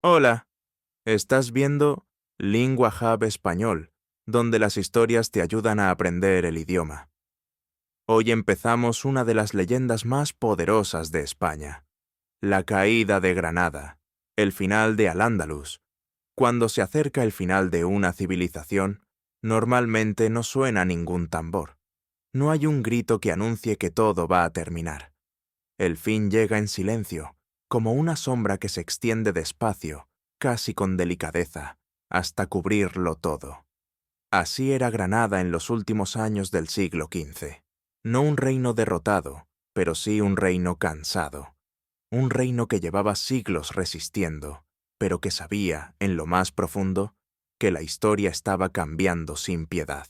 Hola, estás viendo Lingua Hub Español, donde las historias te ayudan a aprender el idioma. Hoy empezamos una de las leyendas más poderosas de España, la caída de Granada, el final de Al-Ándalus. Cuando se acerca el final de una civilización, normalmente no suena ningún tambor. No hay un grito que anuncie que todo va a terminar. El fin llega en silencio, como una sombra que se extiende despacio, casi con delicadeza, hasta cubrirlo todo. Así era Granada en los últimos años del siglo XV. No un reino derrotado, pero sí un reino cansado. Un reino que llevaba siglos resistiendo, pero que sabía, en lo más profundo, que la historia estaba cambiando sin piedad.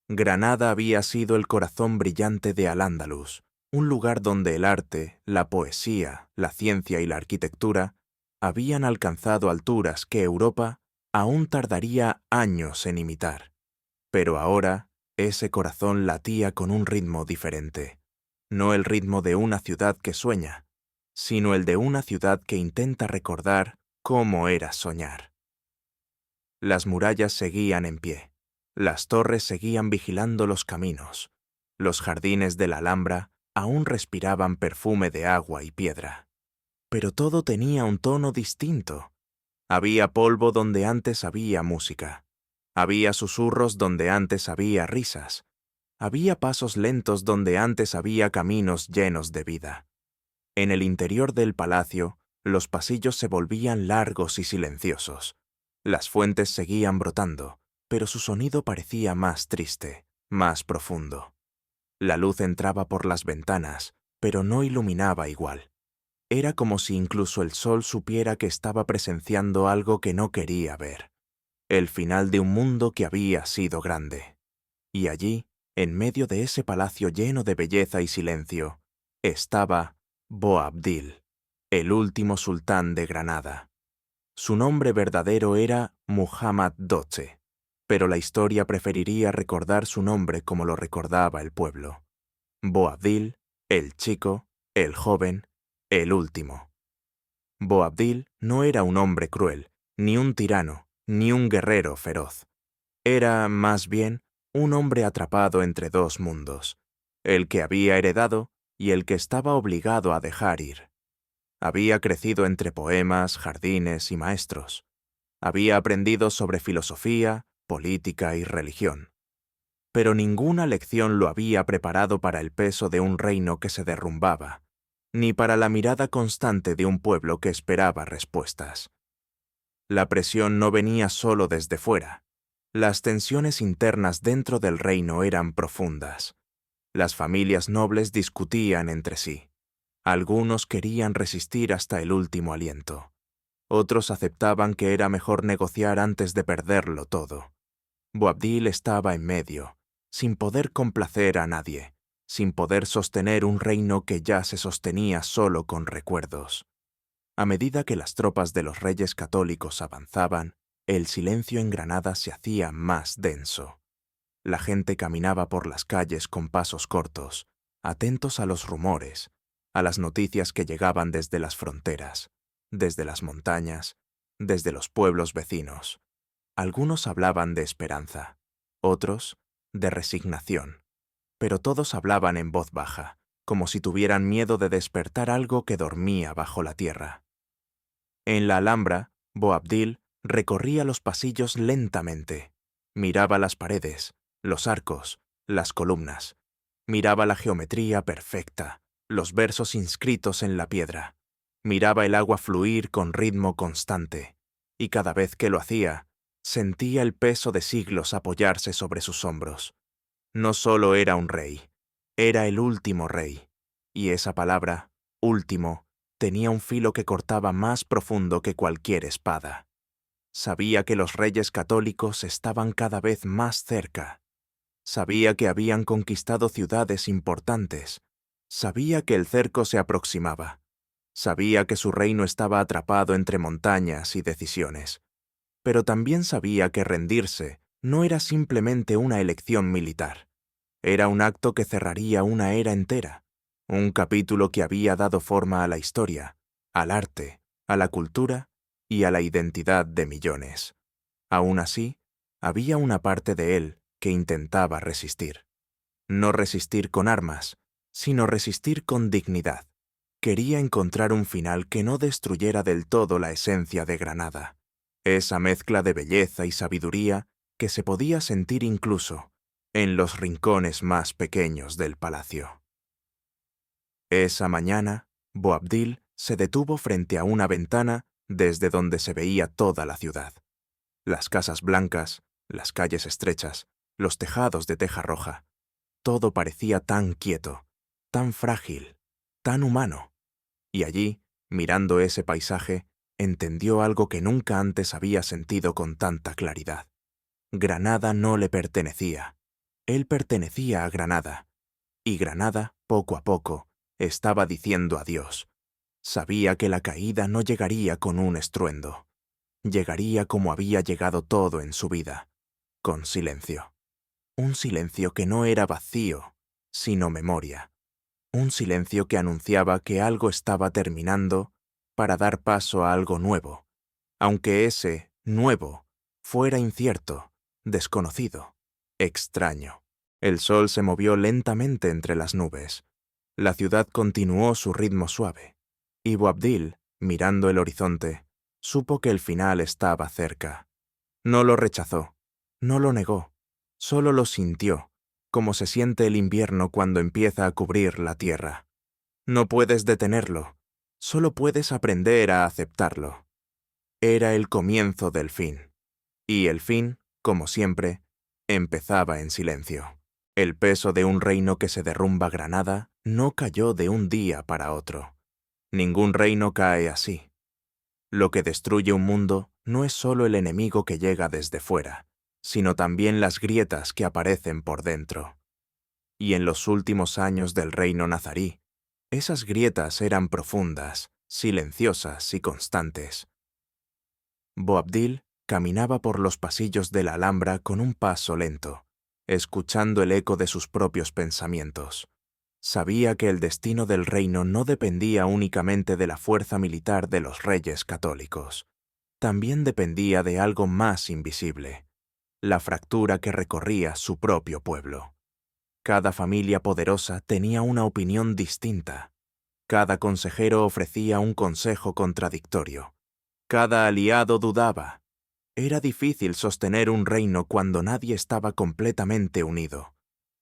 Granada había sido el corazón brillante de Al-Ándalus, un lugar donde el arte, la poesía, la ciencia y la arquitectura habían alcanzado alturas que Europa aún tardaría años en imitar. Pero ahora, ese corazón latía con un ritmo diferente. No el ritmo de una ciudad que sueña, sino el de una ciudad que intenta recordar cómo era soñar. Las murallas seguían en pie. Las torres seguían vigilando los caminos. Los jardines de la Alhambra aún respiraban perfume de agua y piedra. Pero todo tenía un tono distinto. Había polvo donde antes había música. Había susurros donde antes había risas. Había pasos lentos donde antes había caminos llenos de vida. En el interior del palacio, los pasillos se volvían largos y silenciosos. Las fuentes seguían brotando, pero su sonido parecía más triste, más profundo. La luz entraba por las ventanas, pero no iluminaba igual. Era como si incluso el sol supiera que estaba presenciando algo que no quería ver. El final de un mundo que había sido grande. Y allí, en medio de ese palacio lleno de belleza y silencio, estaba Boabdil, el último sultán de Granada. Su nombre verdadero era Muhammad Doce, pero la historia preferiría recordar su nombre como lo recordaba el pueblo. Boabdil, el chico, el joven, el último. Boabdil no era un hombre cruel, ni un tirano, ni un guerrero feroz. Era, más bien, un hombre atrapado entre dos mundos, el que había heredado y el que estaba obligado a dejar ir. Había crecido entre poemas, jardines y maestros. Había aprendido sobre filosofía, política y religión. Pero ninguna lección lo había preparado para el peso de un reino que se derrumbaba, ni para la mirada constante de un pueblo que esperaba respuestas. La presión no venía solo desde fuera. Las tensiones internas dentro del reino eran profundas. Las familias nobles discutían entre sí. Algunos querían resistir hasta el último aliento. Otros aceptaban que era mejor negociar antes de perderlo todo. Boabdil estaba en medio, sin poder complacer a nadie, sin poder sostener un reino que ya se sostenía solo con recuerdos. A medida que las tropas de los reyes católicos avanzaban, el silencio en Granada se hacía más denso. La gente caminaba por las calles con pasos cortos, atentos a los rumores, a las noticias que llegaban desde las fronteras, desde las montañas, desde los pueblos vecinos. Algunos hablaban de esperanza, otros de resignación, pero todos hablaban en voz baja, como si tuvieran miedo de despertar algo que dormía bajo la tierra. En la Alhambra, Boabdil recorría los pasillos lentamente. Miraba las paredes, los arcos, las columnas. Miraba la geometría perfecta, los versos inscritos en la piedra. Miraba el agua fluir con ritmo constante. Y cada vez que lo hacía, sentía el peso de siglos apoyarse sobre sus hombros. No solo era un rey, era el último rey. Y esa palabra, último, tenía un filo que cortaba más profundo que cualquier espada. Sabía que los reyes católicos estaban cada vez más cerca. Sabía que habían conquistado ciudades importantes. Sabía que el cerco se aproximaba. Sabía que su reino estaba atrapado entre montañas y decisiones. Pero también sabía que rendirse no era simplemente una elección militar. Era un acto que cerraría una era entera. Un capítulo que había dado forma a la historia, al arte, a la cultura y a la identidad de millones. Aún así, había una parte de él que intentaba resistir. No resistir con armas, sino resistir con dignidad. Quería encontrar un final que no destruyera del todo la esencia de Granada, esa mezcla de belleza y sabiduría que se podía sentir incluso en los rincones más pequeños del palacio. Esa mañana, Boabdil se detuvo frente a una ventana desde donde se veía toda la ciudad. Las casas blancas, las calles estrechas, los tejados de teja roja. Todo parecía tan quieto, tan frágil, tan humano. Y allí, mirando ese paisaje, entendió algo que nunca antes había sentido con tanta claridad. Granada no le pertenecía. Él pertenecía a Granada. Y Granada, poco a poco, estaba diciendo adiós. Sabía que la caída no llegaría con un estruendo. Llegaría como había llegado todo en su vida, con silencio. Un silencio que no era vacío, sino memoria. Un silencio que anunciaba que algo estaba terminando para dar paso a algo nuevo, aunque ese nuevo fuera incierto, desconocido, extraño. El sol se movió lentamente entre las nubes. La ciudad continuó su ritmo suave, y Boabdil, mirando el horizonte, supo que el final estaba cerca. No lo rechazó, no lo negó, solo lo sintió, como se siente el invierno cuando empieza a cubrir la tierra. No puedes detenerlo, solo puedes aprender a aceptarlo. Era el comienzo del fin. Y el fin, como siempre, empezaba en silencio. El peso de un reino que se derrumba Granada no cayó de un día para otro. Ningún reino cae así. Lo que destruye un mundo no es solo el enemigo que llega desde fuera, sino también las grietas que aparecen por dentro. Y en los últimos años del reino nazarí, esas grietas eran profundas, silenciosas y constantes. Boabdil caminaba por los pasillos de la Alhambra con un paso lento, escuchando el eco de sus propios pensamientos. Sabía que el destino del reino no dependía únicamente de la fuerza militar de los reyes católicos. También dependía de algo más invisible, la fractura que recorría su propio pueblo. Cada familia poderosa tenía una opinión distinta. Cada consejero ofrecía un consejo contradictorio. Cada aliado dudaba. Era difícil sostener un reino cuando nadie estaba completamente unido.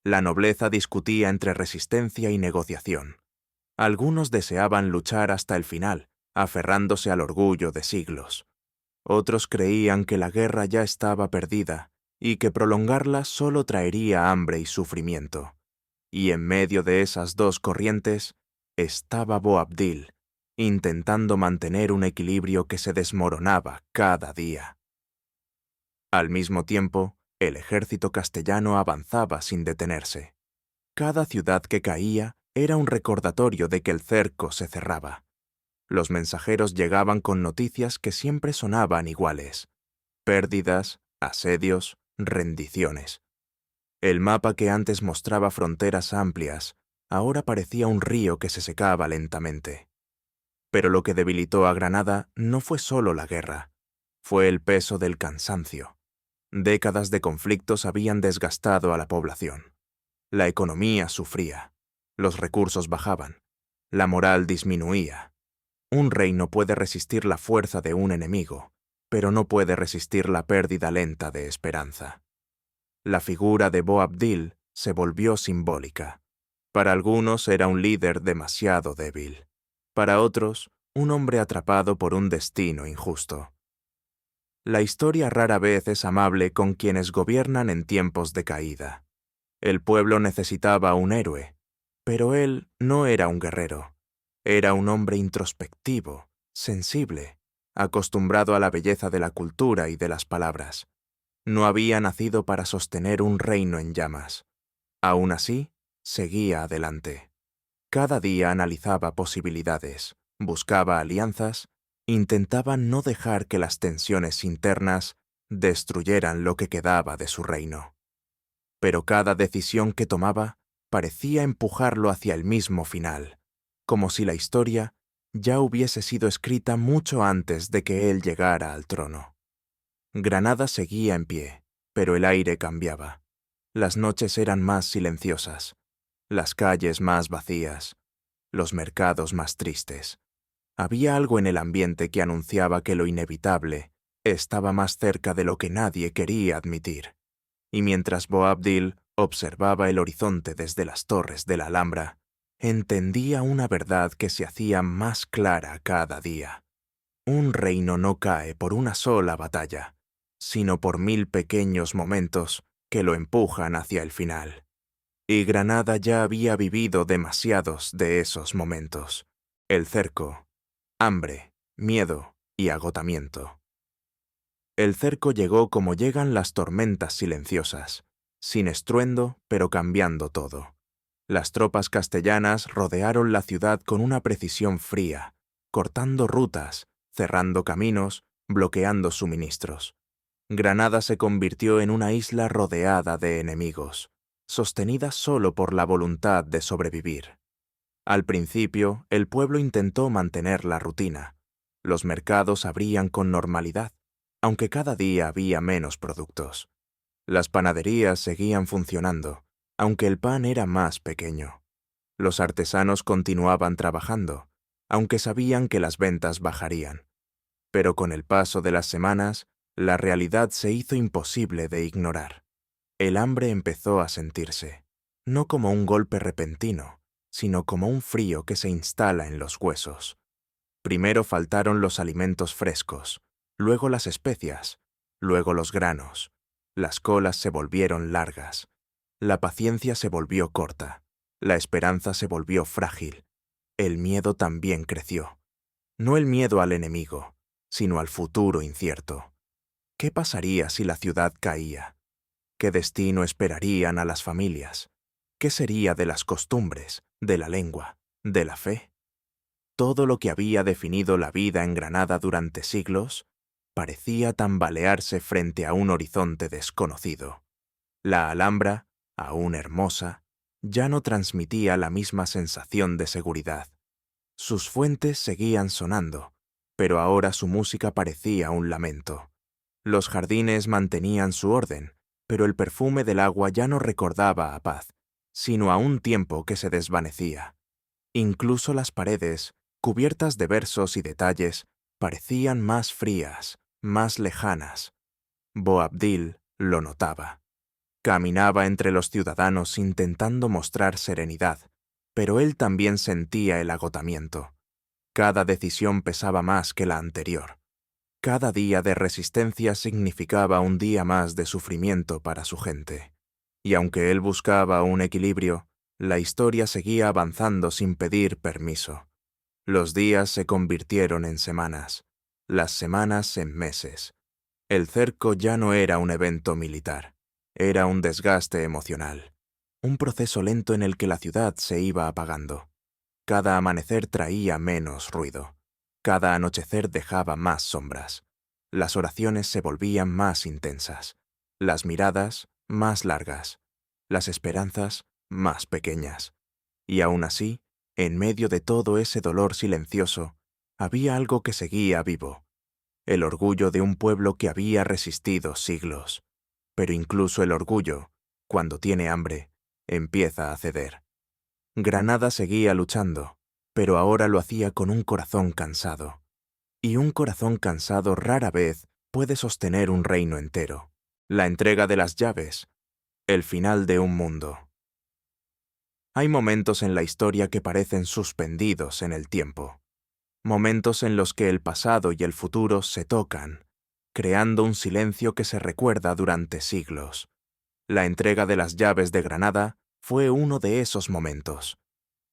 La nobleza discutía entre resistencia y negociación. Algunos deseaban luchar hasta el final, aferrándose al orgullo de siglos. Otros creían que la guerra ya estaba perdida y que prolongarla solo traería hambre y sufrimiento. Y en medio de esas dos corrientes estaba Boabdil, intentando mantener un equilibrio que se desmoronaba cada día. Al mismo tiempo, el ejército castellano avanzaba sin detenerse. Cada ciudad que caía era un recordatorio de que el cerco se cerraba. Los mensajeros llegaban con noticias que siempre sonaban iguales: pérdidas, asedios, rendiciones. El mapa que antes mostraba fronteras amplias, ahora parecía un río que se secaba lentamente. Pero lo que debilitó a Granada no fue solo la guerra, fue el peso del cansancio. Décadas de conflictos habían desgastado a la población. La economía sufría, los recursos bajaban, la moral disminuía. Un reino puede resistir la fuerza de un enemigo, pero no puede resistir la pérdida lenta de esperanza. La figura de Boabdil se volvió simbólica. Para algunos era un líder demasiado débil. Para otros, un hombre atrapado por un destino injusto. La historia rara vez es amable con quienes gobiernan en tiempos de caída. El pueblo necesitaba un héroe, pero él no era un guerrero. Era un hombre introspectivo, sensible, acostumbrado a la belleza de la cultura y de las palabras. No había nacido para sostener un reino en llamas. Aún así, seguía adelante. Cada día analizaba posibilidades, buscaba alianzas, intentaba no dejar que las tensiones internas destruyeran lo que quedaba de su reino. Pero cada decisión que tomaba parecía empujarlo hacia el mismo final, como si la historia ya hubiese sido escrita mucho antes de que él llegara al trono. Granada seguía en pie, pero el aire cambiaba. Las noches eran más silenciosas, las calles más vacías, los mercados más tristes. Había algo en el ambiente que anunciaba que lo inevitable estaba más cerca de lo que nadie quería admitir. Y mientras Boabdil observaba el horizonte desde las torres de la Alhambra, entendía una verdad que se hacía más clara cada día. Un reino no cae por una sola batalla, sino por 1000 pequeños momentos que lo empujan hacia el final. Y Granada ya había vivido demasiados de esos momentos. El cerco, hambre, miedo y agotamiento. El cerco llegó como llegan las tormentas silenciosas, sin estruendo, pero cambiando todo. Las tropas castellanas rodearon la ciudad con una precisión fría, cortando rutas, cerrando caminos, bloqueando suministros. Granada se convirtió en una isla rodeada de enemigos, sostenida solo por la voluntad de sobrevivir. Al principio, el pueblo intentó mantener la rutina. Los mercados abrían con normalidad, aunque cada día había menos productos. Las panaderías seguían funcionando, aunque el pan era más pequeño. Los artesanos continuaban trabajando, aunque sabían que las ventas bajarían. Pero con el paso de las semanas, la realidad se hizo imposible de ignorar. El hambre empezó a sentirse, no como un golpe repentino, sino como un frío que se instala en los huesos. Primero faltaron los alimentos frescos, luego las especias, luego los granos. Las colas se volvieron largas, la paciencia se volvió corta, la esperanza se volvió frágil, el miedo también creció. No el miedo al enemigo, sino al futuro incierto. ¿Qué pasaría si la ciudad caía? ¿Qué destino esperarían a las familias? ¿Qué sería de las costumbres, de la lengua, de la fe? Todo lo que había definido la vida en Granada durante siglos parecía tambalearse frente a un horizonte desconocido. La Alhambra, aún hermosa, ya no transmitía la misma sensación de seguridad. Sus fuentes seguían sonando, pero ahora su música parecía un lamento. Los jardines mantenían su orden, pero el perfume del agua ya no recordaba a paz, sino a un tiempo que se desvanecía. Incluso las paredes, cubiertas de versos y detalles, parecían más frías, más lejanas. Boabdil lo notaba. Caminaba entre los ciudadanos intentando mostrar serenidad, pero él también sentía el agotamiento. Cada decisión pesaba más que la anterior. Cada día de resistencia significaba un día más de sufrimiento para su gente. Y aunque él buscaba un equilibrio, la historia seguía avanzando sin pedir permiso. Los días se convirtieron en semanas, las semanas en meses. El cerco ya no era un evento militar, era un desgaste emocional, un proceso lento en el que la ciudad se iba apagando. Cada amanecer traía menos ruido, cada anochecer dejaba más sombras. Las oraciones se volvían más intensas, las miradas más largas, las esperanzas más pequeñas. Y aún así, en medio de todo ese dolor silencioso, había algo que seguía vivo, el orgullo de un pueblo que había resistido siglos. Pero incluso el orgullo, cuando tiene hambre, empieza a ceder. Granada seguía luchando, pero ahora lo hacía con un corazón cansado. Y un corazón cansado rara vez puede sostener un reino entero. La entrega de las llaves, el final de un mundo. Hay momentos en la historia que parecen suspendidos en el tiempo. Momentos en los que el pasado y el futuro se tocan, creando un silencio que se recuerda durante siglos. La entrega de las llaves de Granada fue uno de esos momentos.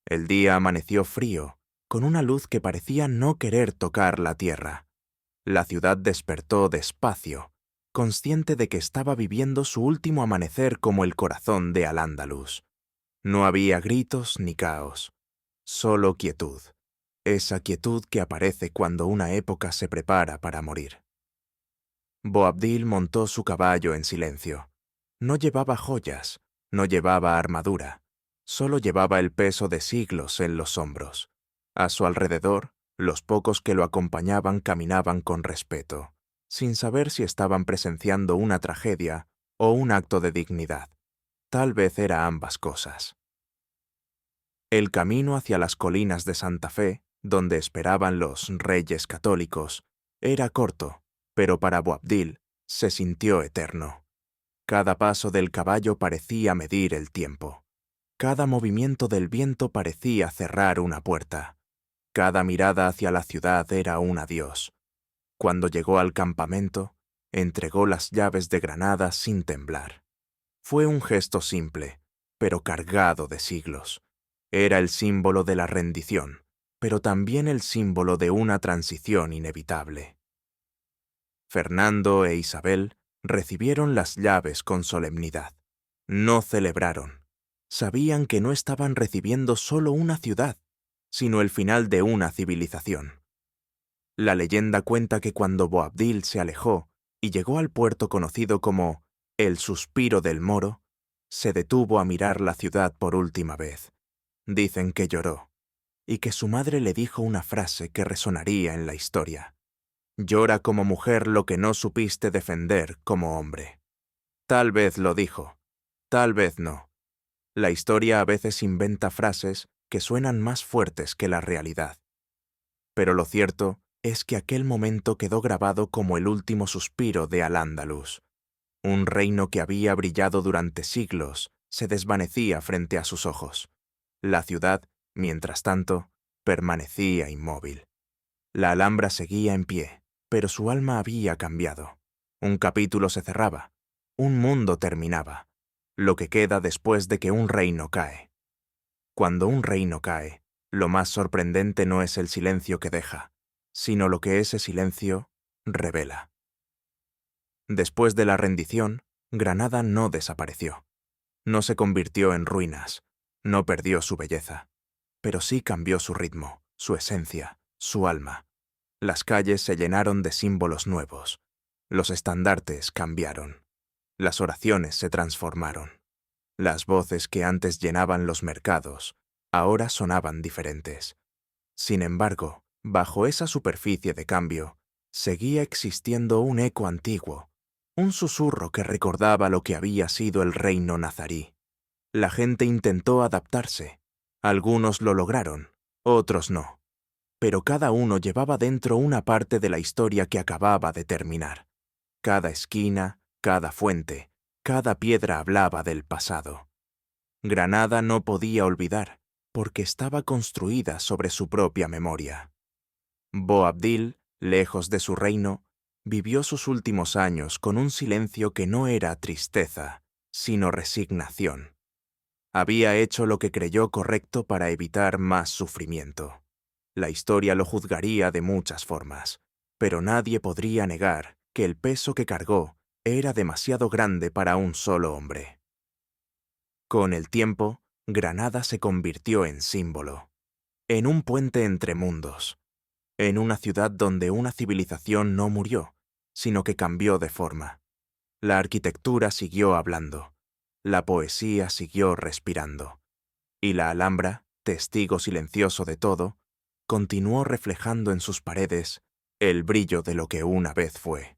El día amaneció frío, con una luz que parecía no querer tocar la tierra. La ciudad despertó despacio, consciente de que estaba viviendo su último amanecer como el corazón de Al-Ándalus. No había gritos ni caos, solo quietud. Esa quietud que aparece cuando una época se prepara para morir. Boabdil montó su caballo en silencio. No llevaba joyas, no llevaba armadura, solo llevaba el peso de siglos en los hombros. A su alrededor, Los pocos que lo acompañaban caminaban con respeto, sin saber si estaban presenciando una tragedia o un acto de dignidad. Tal vez era ambas cosas. El camino hacia las colinas de Santa Fe, donde esperaban los reyes católicos, era corto, pero para Boabdil se sintió eterno. Cada paso del caballo parecía medir el tiempo. Cada movimiento del viento parecía cerrar una puerta. Cada mirada hacia la ciudad era un adiós. Cuando llegó al campamento, entregó las llaves de Granada sin temblar. Fue un gesto simple, pero cargado de siglos. Era el símbolo de la rendición, pero también el símbolo de una transición inevitable. Fernando e Isabel recibieron las llaves con solemnidad. No celebraron. Sabían que no estaban recibiendo solo una ciudad, sino el final de una civilización. La leyenda cuenta que cuando Boabdil se alejó y llegó al puerto conocido como el Suspiro del Moro, se detuvo a mirar la ciudad por última vez. Dicen que lloró, y que su madre le dijo una frase que resonaría en la historia. Llora como mujer lo que no supiste defender como hombre. Tal vez lo dijo, tal vez no. La historia a veces inventa frases que suenan más fuertes que la realidad. Pero lo cierto es que aquel momento quedó grabado como el último suspiro de Al-Ándalus. Un reino que había brillado durante siglos se desvanecía frente a sus ojos. La ciudad, mientras tanto, permanecía inmóvil. La Alhambra seguía en pie, pero su alma había cambiado. Un capítulo se cerraba, un mundo terminaba, lo que queda después de que un reino cae. Cuando un reino cae, lo más sorprendente no es el silencio que deja, sino lo que ese silencio revela. Después de la rendición, Granada no desapareció. No se convirtió en ruinas, no perdió su belleza, pero sí cambió su ritmo, su esencia, su alma. Las calles se llenaron de símbolos nuevos. Los estandartes cambiaron. Las oraciones se transformaron. Las voces que antes llenaban los mercados, ahora sonaban diferentes. Sin embargo, bajo esa superficie de cambio, seguía existiendo un eco antiguo, un susurro que recordaba lo que había sido el reino nazarí. La gente intentó adaptarse. Algunos lo lograron, otros no. Pero cada uno llevaba dentro una parte de la historia que acababa de terminar. Cada esquina, cada fuente, cada piedra hablaba del pasado. Granada no podía olvidar, porque estaba construida sobre su propia memoria. Boabdil, lejos de su reino, vivió sus últimos años con un silencio que no era tristeza, sino resignación. Había hecho lo que creyó correcto para evitar más sufrimiento. La historia lo juzgaría de muchas formas, pero nadie podría negar que el peso que cargó era demasiado grande para un solo hombre. Con el tiempo, Granada se convirtió en símbolo, en un puente entre mundos, en una ciudad donde una civilización no murió, sino que cambió de forma. La arquitectura siguió hablando, la poesía siguió respirando, y la Alhambra, testigo silencioso de todo, continuó reflejando en sus paredes el brillo de lo que una vez fue.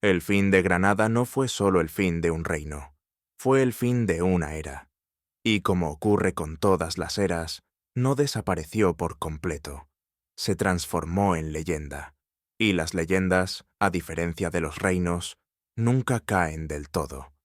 El fin de Granada no fue solo el fin de un reino, fue el fin de una era. Y como ocurre con todas las eras, no desapareció por completo. Se transformó en leyenda. Y las leyendas, a diferencia de los reinos, nunca caen del todo.